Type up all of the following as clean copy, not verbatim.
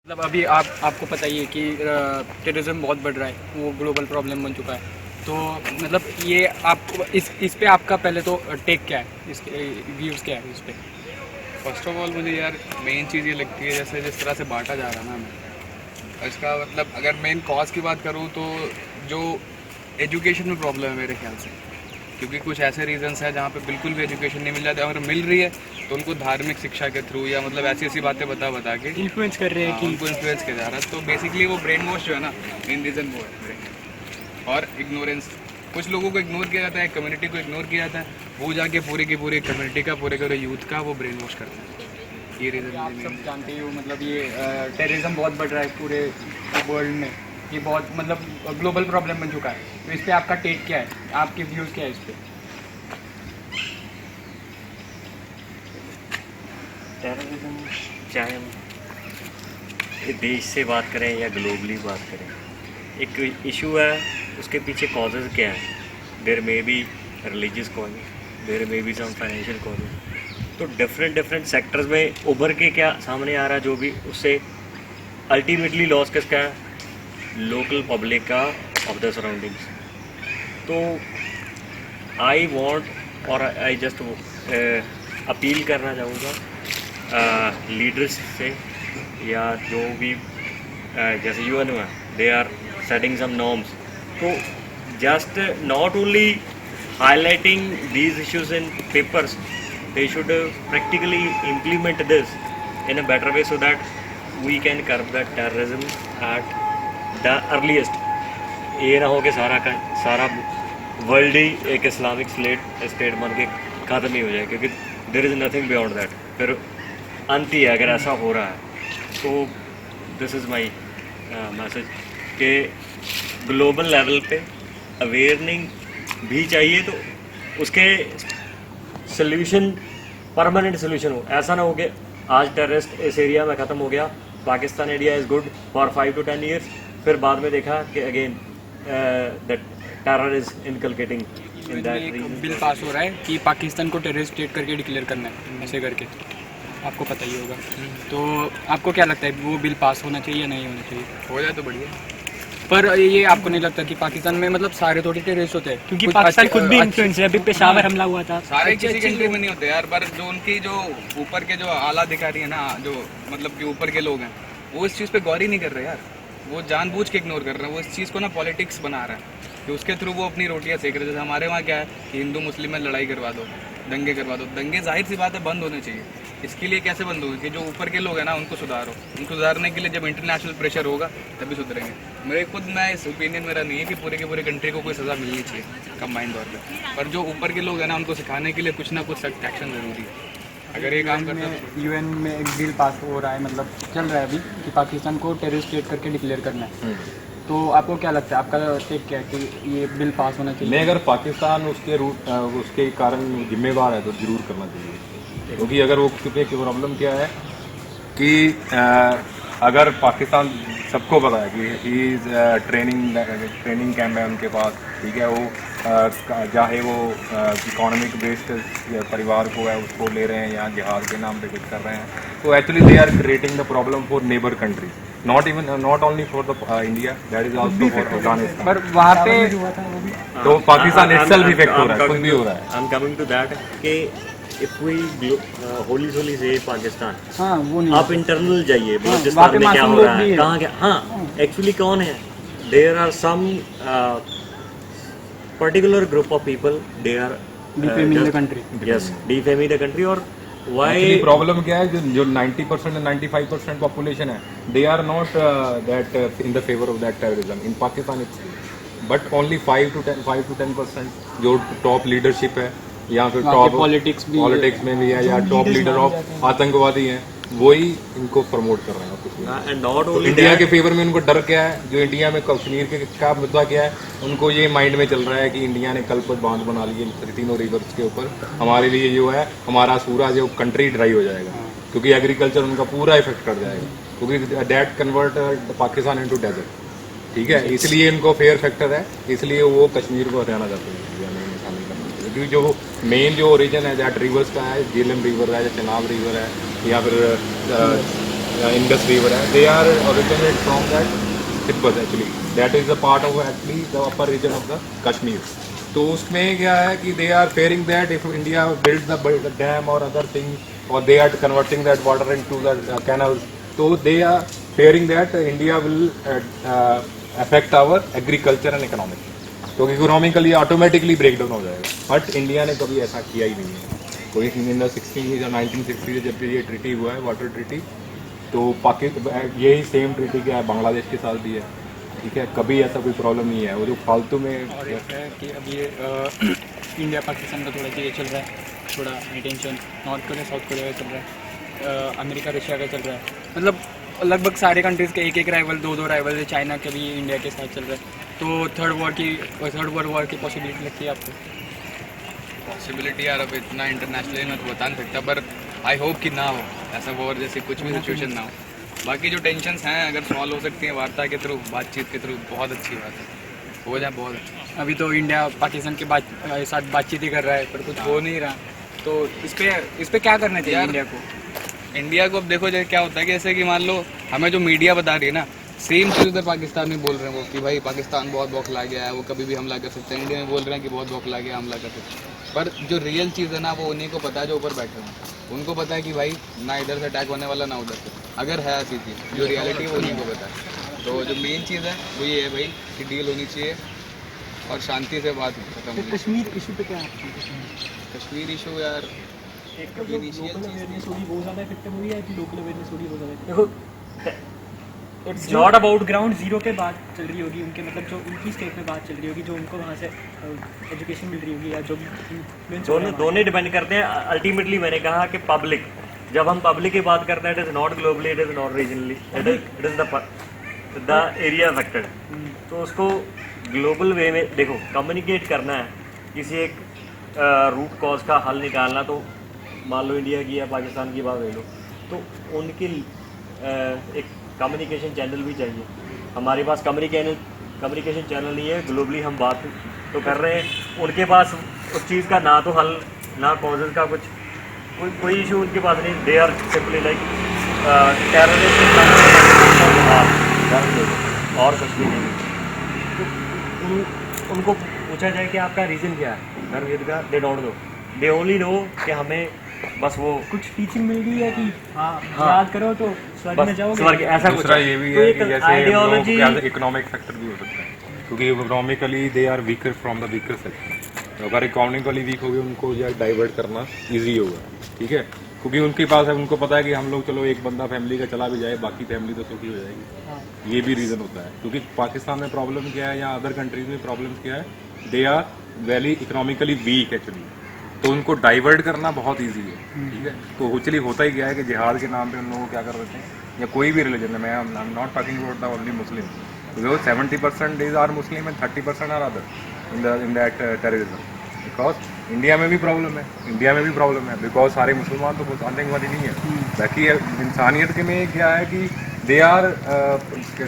मतलब अभी आपको पता ही है कि टेररिज्म बहुत बढ़ रहा है, वो ग्लोबल प्रॉब्लम बन चुका है। तो मतलब ये आपको इस पे आपका पहले तो टेक क्या है, इसके व्यूज़ क्या है इस पे? फर्स्ट ऑफ ऑल मुझे यार मेन चीज़ ये लगती है, जैसे जिस तरह से बांटा जा रहा है ना हमें, इसका मतलब अगर मेन कॉज की बात करूँ तो जो एजुकेशन में प्रॉब्लम है मेरे ख्याल से। क्योंकि कुछ ऐसे रीजंस हैं जहाँ पे बिल्कुल भी एजुकेशन नहीं मिल जाती, अगर मिल रही है तो उनको धार्मिक शिक्षा के थ्रू या मतलब ऐसी ऐसी बातें बता के इन्फ्लुएंस कर रहे हैं हाँ, कि उनको इन्फ्लुएंस किया जा रहा है। तो बेसिकली वो ब्रेन वॉश जो है ना, मेन रीज़न वो है brain। और इग्नोरेंस, कुछ लोगों को इग्नोर किया जाता है, कम्युनिटी को इग्नोर किया जाता है, वो जाके पूरी की पूरी कम्युनिटी का पूरे यूथ का वो ब्रेन वॉश करते हैं। ये रीज़न आप सब जानते ही हो, मतलब ये टेररिज्म बहुत बढ़ रहा है पूरे वर्ल्ड में। ये बहुत मतलब ग्लोबल प्रॉब्लम बन चुका है। तो इस पे आपका टेक क्या है, आपके व्यूज़ क्या है इस पे? टेररिज्म, चाहे हम देश से बात करें या ग्लोबली बात करें, एक इशू है, उसके पीछे कॉजेज़ क्या है। There may be religious causes, there may be some financial causes. तो डिफरेंट सेक्टर्स में उभर के क्या सामने आ रहा है, जो भी उससे अल्टीमेटली लॉस किसका है, लोकल पब्लिक का, ऑफ द सराउंडिंग्स। तो आई वॉन्ट और आई जस्ट अपील करना चाहूँगा लीडर्स से, या जो भी जैसे यूएन है, they are setting some norms. तो just not only highlighting these issues in papers, they should practically implement this in a better way so that we can curb that terrorism at the earliest। ये ना हो कि सारा world ही एक Islamic state बन के ख़त्म ही हो जाए, क्योंकि there is nothing beyond that. फिर अंत ही है अगर ऐसा हो रहा है। तो दिस इज़ माई मैसेज कि ग्लोबल लेवल पे अवेयरनिंग भी चाहिए, तो उसके सल्यूशन परमानेंट सल्यूशन हो। ऐसा ना हो कि आज टेररिस्ट इस एरिया में ख़त्म हो गया, Pakistan area is good for 5 to 10 years, फिर बाद में देखा कि again that terror is inculcating in that एक रीजन। बिल पास हो रहा है कि पाकिस्तान को टेररिस्ट स्टेट करके डिक्लेयर करना है, ऐसे करके, आपको पता ही होगा। तो आपको क्या लगता है, वो बिल पास होना चाहिए या नहीं होना चाहिए? हो जाए तो बढ़िया। पर ये आपको नहीं लगता कि पाकिस्तान में मतलब सारे थोड़ी टेररिस्ट होते हैं? क्योंकि कुछ पाकिस्तान खुद भी अच्छे- इन्फ्लुएंस है। अभी पेशावर हमला हुआ था। सारे अच्छे किसी अच्छे कंट्री में नहीं होते यार, पर जो उनकी जो ऊपर के जो आला अधिकारी है ना, जो मतलब कि ऊपर के लोग हैं, वो इस चीज़ पे गौर ही नहीं कर रहे यार। वो जानबूझ के इग्नोर कर रहे हैं, वो इस चीज़ को ना पॉलिटिक्स बना रहा है कि उसके थ्रू वो अपनी रोटियां सेक रहे हैं। जैसे हमारे वहाँ क्या है कि हिंदू मुस्लिम में लड़ाई करवा दो, दंगे करवा दो। दंगे जाहिर सी बात है बंद होने चाहिए। इसके लिए कैसे बंद होगी कि जो ऊपर के लोग हैं ना उनको सुधारो। उनको सुधारने के लिए जब इंटरनेशनल प्रेशर होगा तभी सुधरेंगे। मेरे खुद मैं इस ओपिनियन मेरा नहीं है कि पूरे के पूरे कंट्री को कोई सज़ा मिलनी चाहिए कंबाइंड तौर पे, पर जो ऊपर के लोग हैं ना उनको सिखाने के लिए कुछ ना कुछ सख्त एक्शन ज़रूरी है। अगर ये काम करता है तो यूएन में एक बिल पास हो रहा है, मतलब चल रहा है अभी, कि पाकिस्तान को टेररिस्ट स्टेट करके डिक्लेयर करना है। तो आपको क्या लगता है, आपका टेक क्या है कि ये बिल पास होना चाहिए? नहीं, अगर पाकिस्तान उसके कारण जिम्मेवार है तो जरूर करना चाहिए। क्योंकि अगर वो, क्योंकि प्रॉब्लम क्या है कि अगर पाकिस्तान, सबको पता है कि ट्रेनिंग कैंप है उनके पास, ठीक है, वो चाहे वो इकोनॉमिक बेस्ड परिवार को है उसको ले रहे हैं या जिहाद के नाम पे कुछ कर रहे हैं, तो actually they are creating the problem for neighbour country, not only for the India, that is also for Afghanistan. पर वहाँ पे तो पाकिस्तान इटसेल्फ इफेक्ट हो रहा है, कुछ भी हो रहा है। I am coming to that कि इफ वी होली सोली से पाकिस्तान, हाँ वो नहीं, आप इंटरनल जाइए, वहाँ बलूचिस्तान पे में क्या मासूम हो लोग रहा भी है, हैं। कहाँ क्या, हाँ एक्चुअली कौन है, there are some particular group of people, they are defaming the country. Yes, defaming the country. और एक्चुअली वाई प्रॉब्लम क्या है, जो 90% और 95% पॉपुलेशन है, they are not that in the favour of that terrorism in Pakistan it's, but only 5 to 10% जो top leadership है या फिर वहाँ के टॉप पॉलिटिक्स में भी है या टॉप लीडर ऑफ आतंकवादी हैं, वही इनको प्रमोट कर रहे हैं कुछ नहीं। एंड नॉट तो ओनली इंडिया के फेवर में उनको डर क्या है, जो इंडिया में कश्मीर के का मुद्दा क्या है, उनको ये माइंड में चल रहा है कि इंडिया ने कल पर बांध बना लिए तीनों रिवर्स के ऊपर, हमारे लिए जो है हमारा पूरा जो कंट्री ड्राई हो जाएगा, क्योंकि एग्रीकल्चर उनका पूरा इफेक्ट कर जाएगा, क्योंकि that convert Pakistan into desert, ठीक है। इसलिए इनको फेयर फैक्टर है, इसलिए वो कश्मीर को हरियाणा जाते हैं इंडिया में शामिल करना, क्योंकि जो मेन जो ओरिजिन है दैट रिवर्स का है, झेलम रिवर है या चनाब रिवर है या फिर इंडस रिवर है, they are originate from that Tibet actually, that is the part of actually the upper region of the Kashmir. तो उसमें क्या है कि they are fearing that if India build the dam और अदर थिंग और they are converting that water into the canals, तो they are fearing that India will affect our agriculture and economic, क्योंकि economically automatically break down हो जाएगा। But India ने कभी ऐसा किया ही नहीं है। कोई इन द 60 या 1960 जब भी ये ट्रीटी हुआ है, वाटर ट्रीटी, तो पाकिस्तान यही सेम ट्रीटी क्या है बांग्लादेश के साथ भी है, ठीक है, कभी ऐसा कोई प्रॉब्लम नहीं है। वो जो फालतू में और एक है कि अभी इंडिया पाकिस्तान का थोड़ा ये चल रहा है, थोड़ा tension, north Korea south Korea का चल रहा है, अमेरिका रशिया का चल रहा है, मतलब लगभग सारे कंट्रीज़ के एक एक राइवल, दो राइवल है, चाइना के भी इंडिया के साथ चल रहा है। तो थर्ड वर्ल्ड वॉर की पॉसिबिलिटी लगती है आपको? पॉसिबिलिटी यार अब इतना इंटरनेशनली मैं तो बता नहीं सकता, पर आई होप कि ना हो ऐसा वॉर जैसी कुछ भी सिचुएशन ना हो। बाकी जो टेंशन्स हैं अगर सॉल्व हो सकती हैं वार्ता के थ्रू, बातचीत के थ्रू, बहुत अच्छी बात है, हो जाए बहुत अच्छा। अभी तो इंडिया पाकिस्तान के साथ बातचीत ही कर रहा है, पर कुछ हो नहीं रहा, तो इस पे क्या करना चाहिए इंडिया को? इंडिया को अब देखो जैसे क्या होता है कि जैसे कि मान लो हमें जो मीडिया बता रही है ना, सेम चीज़ उधर पाकिस्तान में बोल रहे हैं वो कि भाई पाकिस्तान बहुत बौखला गया है, वो कभी भी हमला कर सकते हैं। इंडिया में बोल रहे हैं कि बहुत बौखला गया, हमला कर सकते हैं। पर जो रियल चीज़ है ना वो उन्हीं को पता है जो ऊपर बैठे हैं, उनको पता है कि भाई ना इधर से अटैक होने वाला ना उधर से, अगर है ऐसी चीज़ जो रियलिटी है वो उन्हीं को पता है। तो जो मेन चीज़ है वो ये है भाई कि डील होनी चाहिए और शांति से बात खत्म होनी चाहिए। कश्मीर इशू पे क्या है? कश्मीर इशू यार एक लोकल अवेयरनेस थोड़ी बहुत ज़्यादा इफेक्टिव हुई है कि लोकल अवेयरनेस थोड़ी बहुत ज़्यादा? देखो, it's not about ground zero के बात चल रही होगी उनके, मतलब जो उनकी स्टेट में बात चल रही होगी, जो उनको वहाँ से एजुकेशन मिल रही होगी या जो भी दोनों डिपेंड करते हैं। अल्टीमेटली मैंने कहा कि पब्लिक, जब हम पब्लिक की बात करते हैं, it is not globally, it is not regionally, it is the area affected. तो उसको ग्लोबल वे में देखो कम्युनिकेट करना है, किसी एक रूट कॉज का हल निकालना, तो मान लो इंडिया की या पाकिस्तान की बात ले लो, तो उनकी एक कम्युनिकेशन चैनल भी चाहिए। हमारे पास कम्युनिकेशन चैनल नहीं है, ग्लोबली हम बात तो कर रहे हैं, उनके पास उस चीज़ का ना तो हल ना कॉजेज का कोई इशू उनके पास नहीं। They are simply like terrorist और कुछ भी नहीं। तो उनको पूछा जाए कि आपका रीज़न क्या है धर्मयुद्ध का, they don't know, they only know कि हमें बस वो कुछ टीचिंग मिल गई है कि हाँ याद करो तो स्वर्ग में जाओगे, स्वर्ग ऐसा कुछ दूसरा है। ये भी तो है एक कि जैसे आइडियोलॉजी इकोनॉमिक फैक्टर भी हो सकता है, क्योंकि economically they are weaker from the weaker sector. अगर इकोनॉमिकली वीक हो गए उनको या डाइवर्ट करना इजी होगा, ठीक है, क्योंकि उनके पास है, उनको पता है कि हम लोग चलो एक बंदा फैमिली का चला भी जाए, बाकी फैमिली तो सुखी हो जाएगी। ये भी रीज़न होता है, क्योंकि पाकिस्तान में प्रॉब्लम क्या है या अदर कंट्रीज में प्रॉब्लम क्या है, they are very economically weak actually, तो उनको डाइवर्ट करना बहुत ईजी है, ठीक है। तो एक्चुअली होता ही क्या है कि जिहाद के नाम पे उन लोगों को क्या कर देते हैं, या कोई भी रिलीजन है, मैं I am not talking about the only Muslim, because 70% is are Muslim and 30% are other in that terrorism. Because India में भी प्रॉब्लम है, बिकॉज सारे मुसलमान तो आतंकवादी नहीं है। बाकी इंसानियत के में क्या है कि they are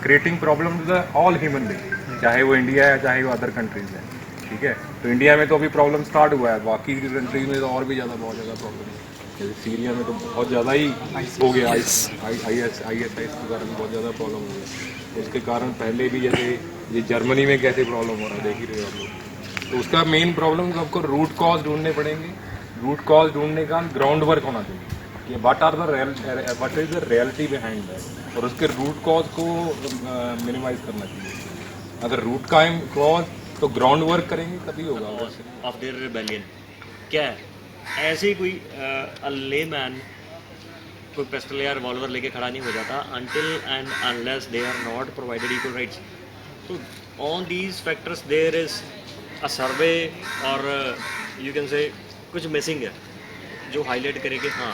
creating problem to the all human being, चाहे वो इंडिया है चाहे वो अदर कंट्रीज है, ठीक है। तो इंडिया में तो अभी प्रॉब्लम स्टार्ट हुआ है, बाकी कंट्रीज में तो और भी बहुत ज़्यादा प्रॉब्लम है। जैसे सीरिया में तो बहुत ज़्यादा ही हो गया, ISIS के कारण बहुत ज़्यादा प्रॉब्लम हो गया। उसके कारण पहले भी जैसे ये जर्मनी में कैसे प्रॉब्लम हो रहा है देख ही रहे हो आप लोग। तो उसका मेन प्रॉब्लम आपको रूट कॉज ढूंढने पड़ेंगे। रूट कॉज ढूंढने का ग्राउंड वर्क होना चाहिए कि what is the reality behind that, और उसके रूट कॉज को मिनिमाइज करना चाहिए। अगर रूट कॉज तो ग्राउंड वर्क करेंगे तभी होगा। ऑफ देयर रिबेलियन क्या है, ऐसे ही कोई लेमैन कोई पिस्टल या रिवॉल्वर लेके खड़ा नहीं हो जाता until and unless they are not provided equal rights. So on these factors there is a survey और you can say कुछ मिसिंग है जो हाईलाइट करे कि हाँ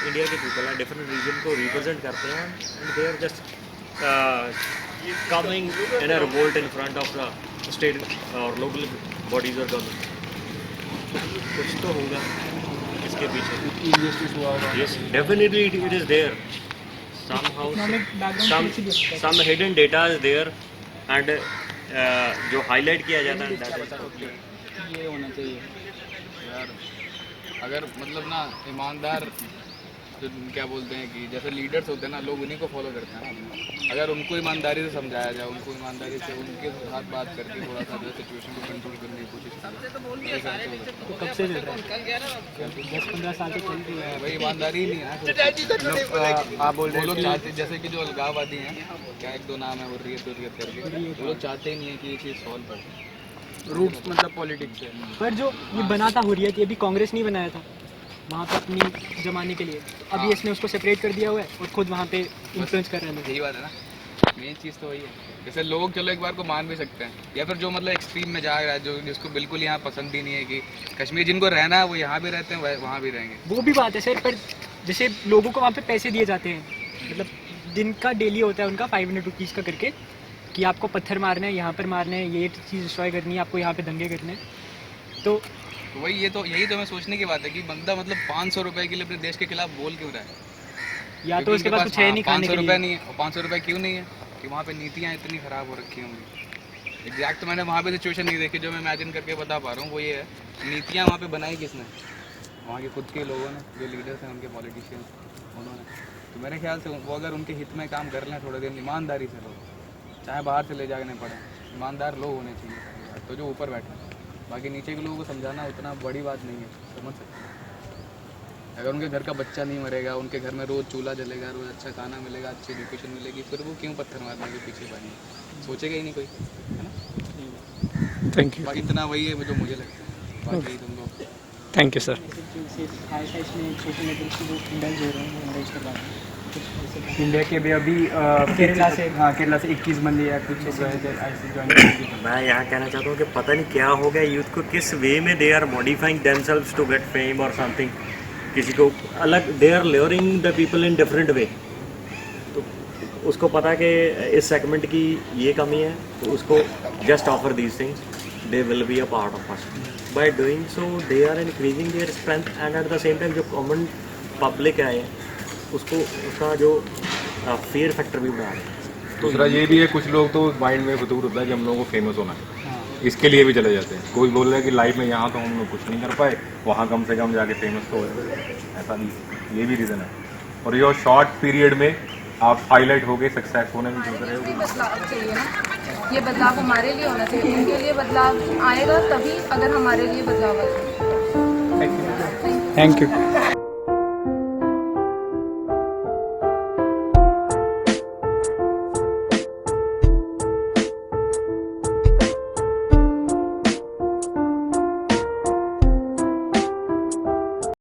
इंडिया के पीपल है डिफरेंट रीजन को रिप्रेजेंट करते हैं and they are just coming in a revolt in front of the state or local bodies or government. कुछ तो होगा इसके पीछे। Yes, definitely it is there. Somehow, some hidden data is there and जो highlight किया जाता है that is ये होना चाहिए यार। अगर मतलब ना ईमानदार जो क्या बोलते हैं कि जैसे लीडर्स होते हैं ना, लोग उन्हीं को फॉलो करते हैं ना। अगर उनको ईमानदारी से समझाया जाए, उनको ईमानदारी से उनके साथ बात करके थोड़ा सा जो सिचुएशन को कंट्रोल करने की कोशिश करें, तो कब से चल रहा है? 10-15 साल से चल रही है। भाई ईमानदारी ही नहीं है ना। आप बोल वो रहे लोग हो चाहते, जैसे कि जो अलगाववादी हैं, क्या एक दो नाम है, हुर्रियत करके, वो लोग चाहते ही नहीं है कि ये चीज़ सॉल्व हो। रूट्स मतलब पॉलिटिक्स है। पर जो ये बना था हुर्रियत, ये भी कांग्रेस नहीं बनाया था वहाँ पे अपनी जमाने के लिए। तो अभी इसने उसको सेपरेट कर दिया हुआ है और खुद वहाँ पे इन्फ्लुएंस कर रहे हैं लोग। यही बात है ना, मेन चीज़ तो वही है। जैसे लोग चलो एक बार को मान भी सकते हैं, या फिर जो मतलब एक्सट्रीम में जा रहा है, जो जिसको बिल्कुल यहाँ पसंद ही नहीं है कि कश्मीर जिनको रहना है वो यहाँ भी रहते हैं, वहाँ भी रहेंगे। वो भी बात है सर, पर जैसे लोगों को वहाँ पे पैसे दिए जाते हैं, मतलब दिन का डेली होता है उनका 500 रुपीज़ का करके, कि आपको पत्थर मारना है, यहाँ पर मारना है, ये चीज़ डिस्ट्रॉय करनी है, आपको यहाँ पे दंगे करने हैं। तो वही यही तो मैं सोचने की बात है कि बंदा मतलब 500 रुपए के लिए अपने देश के खिलाफ बोल क्यों रहा है? या तो उसके पास कुछ है नहीं खाने 500 के रुपये लिए। नहीं है, और 500 रुपये क्यों नहीं है कि वहाँ पे नीतियाँ इतनी ख़राब हो रखी होंगी। एग्जैक्ट तो मैंने वहाँ पे सिचुएशन नहीं देखी, जो मैं इमेजिन करके बता पा रहा हूँ वो ये है, नीतियाँ वहाँ पे बनाई किसने? वहाँ के खुद के लोगों ने, जो लीडर्स हैं, उनके पॉलिटिशियंस, उन्होंने। तो मेरे ख्याल से वो अगर उनके हित में काम कर लें थोड़े दिन, ईमानदारी से लोग, चाहे बाहर से ले जाने पड़े, ईमानदार लोग होने चाहिए, तो जो ऊपर बैठे। बाकी नीचे के लोगों को समझाना उतना बड़ी बात नहीं है, समझ सकते हैं। अगर उनके घर का बच्चा नहीं मरेगा, उनके घर में रोज़ चूल्हा जलेगा, रोज़ अच्छा खाना मिलेगा, अच्छी एजुकेशन मिलेगी, फिर वो क्यों पत्थर मारने के पीछे भागेंगे? सोचेगा ही नहीं कोई, है ना? Thank you. बाकी इतना वही है जो मुझे लगता है, बाकी तुम लोग thank you sir. Social network जो इंडल्ज हो रहे हैं, वो इंडल्ज करवा रहे हैं। इंडिया के भी अभी केरला से, हाँ केरला से 21 बंदे या कुछ ऐसे ज्वाइन करेंगे। मैं यहाँ कहना चाहता हूँ कि पता नहीं क्या हो गया यूथ को, किस वे में they are modifying themselves to get fame और समथिंग। किसी को अलग, they are luring the people in different way. तो उसको पता है कि इस सेगमेंट की ये कमी है, तो उसको just offer these things, they will be a part of us. By doing so they are increasing their strength, and at the same time जो कॉमन पब्लिक है उसको, उसका जो फेयर फैक्टर भी बढ़ा रहे हैं। दूसरा ये भी है, कुछ लोग तो माइंड में फतूर होता है कि हम लोगों को फेमस होना है, इसके लिए भी चले जाते हैं। कोई बोल रहा है कि लाइफ में यहाँ तो हम लोग कुछ नहीं कर पाए, वहाँ कम से कम जाके फेमस तो हो। ऐसा भी, ये भी रीज़न है। और ये शॉर्ट पीरियड में आप हाईलाइट हो गए, सक्सेस होने में चल रहे हो। बदलाव चाहिए ना, ये बदलाव हमारे लिए होना चाहिए, उनके लिए बदलाव आएगा तभी अगर हमारे लिए बदलाव आएगा। Thank you.